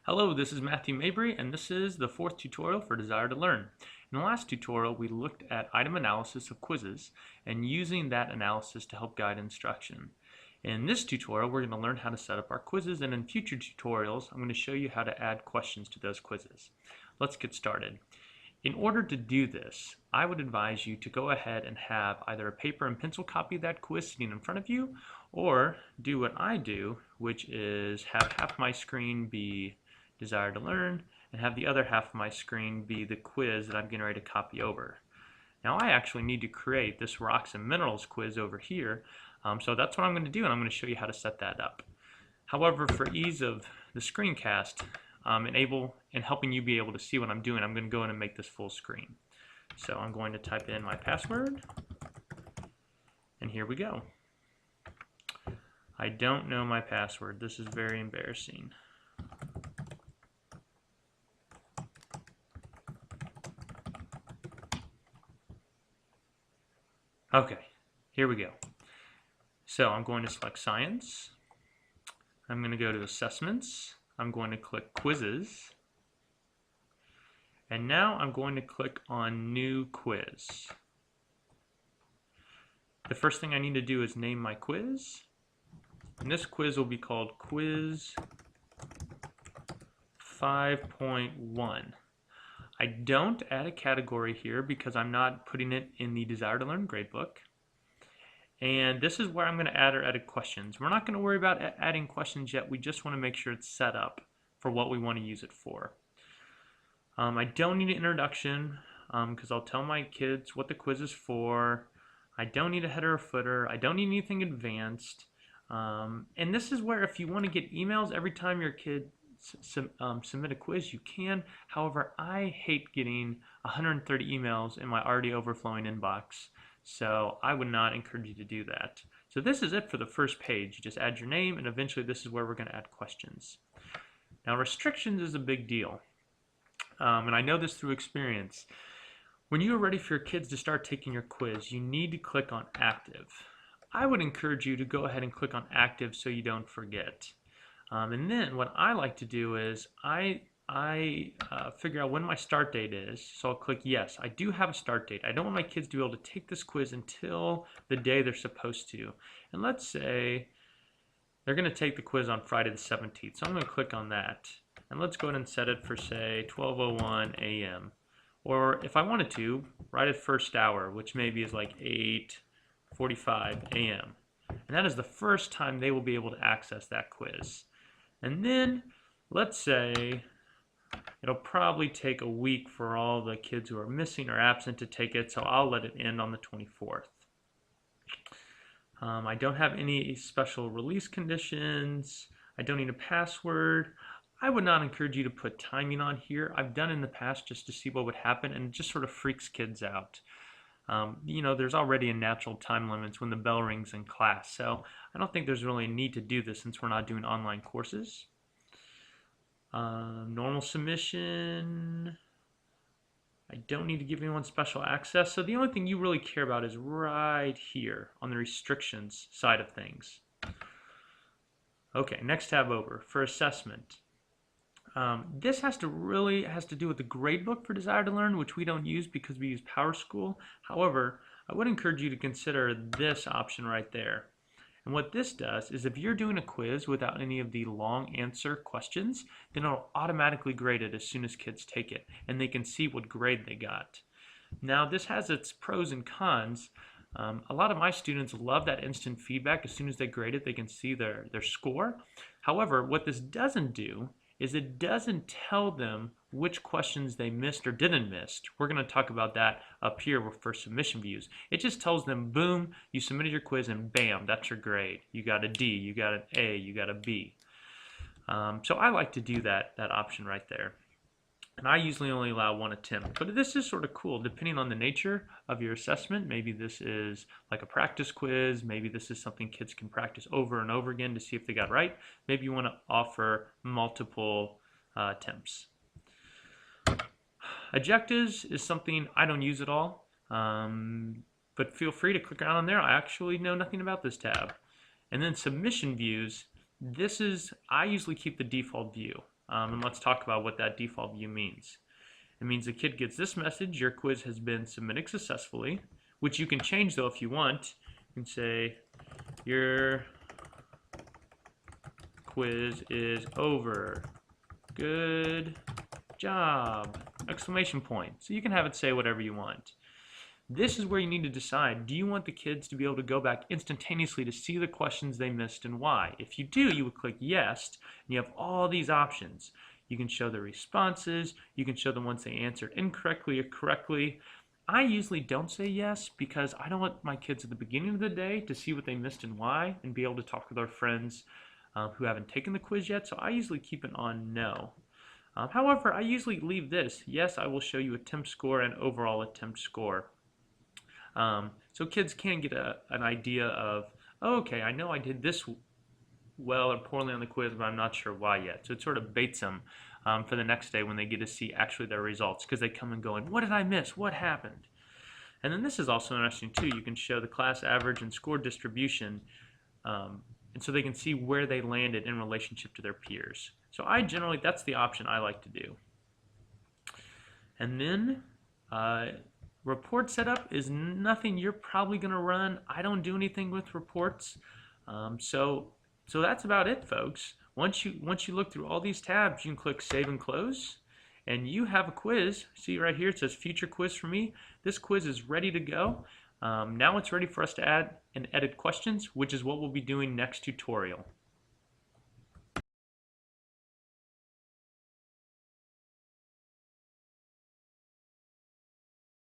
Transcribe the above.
Hello, this is Matthew Mabry, and this is the fourth tutorial for Desire to Learn. In the last tutorial, we looked at item analysis of quizzes and using that analysis to help guide instruction. In this tutorial, we're going to learn how to set up our quizzes, and in future tutorials, I'm going to show you how to add questions to those quizzes. Let's get started. In order to do this, I would advise you to go ahead and have either a paper and pencil copy of that quiz sitting in front of you, or do what I do, which is have half my screen be Desire to Learn and have the other half of my screen be the quiz that I'm getting ready to copy over. Now I actually need to create this rocks and minerals quiz over here, so that's what I'm going to do, and I'm going to show you how to set that up. However, for ease of the screencast and helping you be able to see what I'm doing, I'm going to go in and make this full screen. So I'm going to type in my password, and here we go. I don't know my password. This is very embarrassing. Okay, here we go. So I'm going to select Science. I'm going to go to Assessments. I'm going to click Quizzes. And now I'm going to click on New Quiz. The first thing I need to do is name my quiz. And this quiz will be called Quiz 5.1. I don't add a category here because I'm not putting it in the Desire to Learn gradebook. And this is where I'm going to add or edit questions. We're not going to worry about adding questions yet. We just want to make sure it's set up for what we want to use it for. I don't need an introduction because I'll tell my kids what the quiz is for. I don't need a header or footer. I don't need anything advanced. And this is where if you want to get emails every time your kid submit a quiz, you can. However, I hate getting 130 emails in my already overflowing inbox, so I would not encourage you to do that. So this is it for the first page. You just add your name, and eventually this is where we're going to add questions. Now, restrictions is a big deal, and I know this through experience. When you are ready for your kids to start taking your quiz, you need to click on Active. I would encourage you to go ahead and click on Active so you don't forget. And then what I like to do is I figure out when my start date is, so I'll click yes. I do have a start date. I don't want my kids to be able to take this quiz until the day they're supposed to. And let's say they're going to take the quiz on Friday the 17th, so I'm going to click on that. And let's go ahead and set it for, say, 12:01 a.m. Or if I wanted to, right at first hour, which maybe is like 8:45 a.m. And that is the first time they will be able to access that quiz. And then, let's say, it'll probably take a week for all the kids who are missing or absent to take it, so I'll let it end on the 24th. I don't have any special release conditions. I don't need a password. I would not encourage you to put timing on here. I've done in the past just to see what would happen, and it just sort of freaks kids out. You know, there's already a natural time limits when the bell rings in class, so I don't think there's really a need to do this since we're not doing online courses. Normal submission. I don't need to give anyone special access, so the only thing you really care about is right here on the restrictions side of things. Okay, next tab over for assessment. This has to do with the gradebook for Desire to Learn, which we don't use because we use PowerSchool. However, I would encourage you to consider this option right there. And what this does is if you're doing a quiz without any of the long answer questions, then it'll automatically grade it as soon as kids take it, and they can see what grade they got. Now, this has its pros and cons. A lot of my students love that instant feedback. As soon as they grade it, they can see their score. However, what this doesn't do is it doesn't tell them which questions they missed or didn't miss. We're going to talk about that up here for submission views. It just tells them, boom, you submitted your quiz and bam, that's your grade. You got a D, you got an A, you got a B. So I like to do that option right there. And I usually only allow one attempt, but this is sort of cool depending on the nature of your assessment. Maybe this is like a practice quiz, maybe this is something kids can practice over and over again to see if they got right. Maybe you want to offer multiple attempts. Objectives is something I don't use at all, but feel free to click around on there. I actually know nothing about this tab. And then submission views, I usually keep the default view. And let's talk about what that default view means. It means the kid gets this message: your quiz has been submitted successfully, which you can change though if you want. You can say your quiz is over. Good job! Exclamation point. So you can have it say whatever you want. This is where you need to decide, do you want the kids to be able to go back instantaneously to see the questions they missed and why? If you do, you would click yes, and you have all these options. You can show the responses, you can show the ones they answered incorrectly or correctly. I usually don't say yes because I don't want my kids at the beginning of the day to see what they missed and why and be able to talk with our friends who haven't taken the quiz yet, so I usually keep it on no. However, I usually leave this: yes, I will show you attempt score and overall attempt score. So kids can get an idea of, oh, okay, I know I did this well or poorly on the quiz, but I'm not sure why yet. So it sort of baits them for the next day when they get to see actually their results, because they come and go and, what did I miss? What happened? And then this is also interesting too. You can show the class average and score distribution, and so they can see where they landed in relationship to their peers. So that's the option I like to do. And then report setup is nothing you're probably going to run. I don't do anything with reports. So that's about it, folks. Once you look through all these tabs, you can click Save and Close, and you have a quiz. See right here, it says Future Quiz for Me. This quiz is ready to go. Now it's ready for us to add and edit questions, which is what we'll be doing next tutorial.